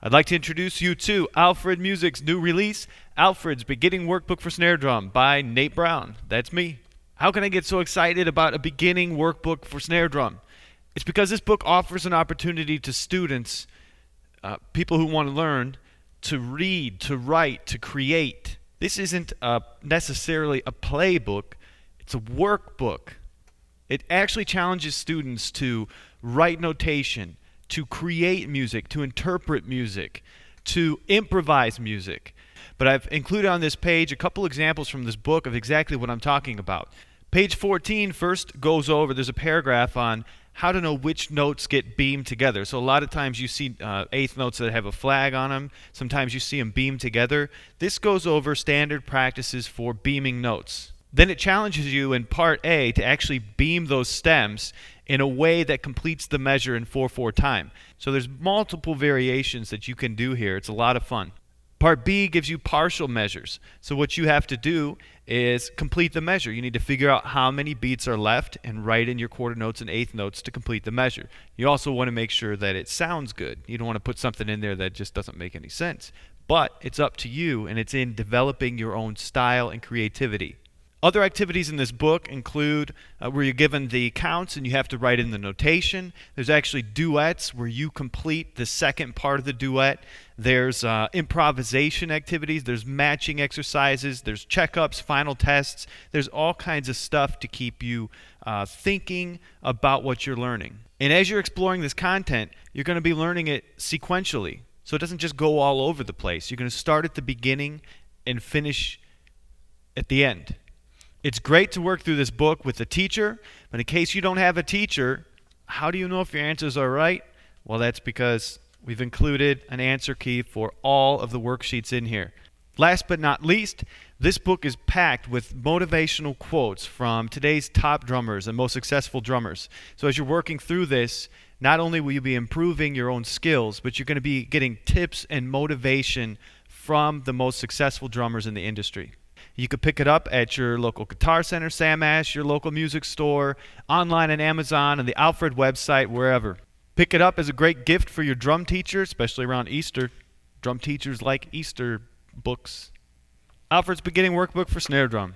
I'd like to introduce you to Alfred Music's new release, Alfred's Beginning Workbook for Snare Drum by Nate Brown. That's me. How can I get so excited about a beginning workbook for snare drum? It's because this book offers an opportunity to students, people who want to learn, to read, to write, to create. This isn't necessarily a playbook, it's a workbook. It actually challenges students to write notation, to create music, to interpret music, to improvise music. But I've included on this page a couple examples from this book of exactly what I'm talking about. Page 14 first goes over, there's a paragraph on how to know which notes get beamed together. So a lot of times you see eighth notes that have a flag on them. Sometimes you see them beamed together. This goes over standard practices for beaming notes. Then it challenges you in part A to actually beam those stems in a way that completes the measure in 4/4 time. So there's multiple variations that you can do here. It's a lot of fun. Part B gives you partial measures. So what you have to do is complete the measure. You need to figure out how many beats are left and write in your quarter notes and eighth notes to complete the measure. You also want to make sure that it sounds good. You don't want to put something in there that just doesn't make any sense. But it's up to you, and it's in developing your own style and creativity. Other activities in this book include where you're given the counts and you have to write in the notation. There's actually duets where you complete the second part of the duet. There's improvisation activities. There's matching exercises. There's checkups, final tests. There's all kinds of stuff to keep you thinking about what you're learning. And as you're exploring this content, you're going to be learning it sequentially. So it doesn't just go all over the place. You're going to start at the beginning and finish at the end. It's great to work through this book with a teacher, but in case you don't have a teacher, how do you know if your answers are right? Well, that's because we've included an answer key for all of the worksheets in here. Last but not least, this book is packed with motivational quotes from today's top drummers and most successful drummers. So as you're working through this, not only will you be improving your own skills, but you're going to be getting tips and motivation from the most successful drummers in the industry. You could pick it up at your local Guitar Center, Sam Ash, your local music store, online on Amazon, and the Alfred website, wherever. Pick it up as a great gift for your drum teacher, especially around Easter. Drum teachers like Easter books. Alfred's Beginning Workbook for Snare Drum.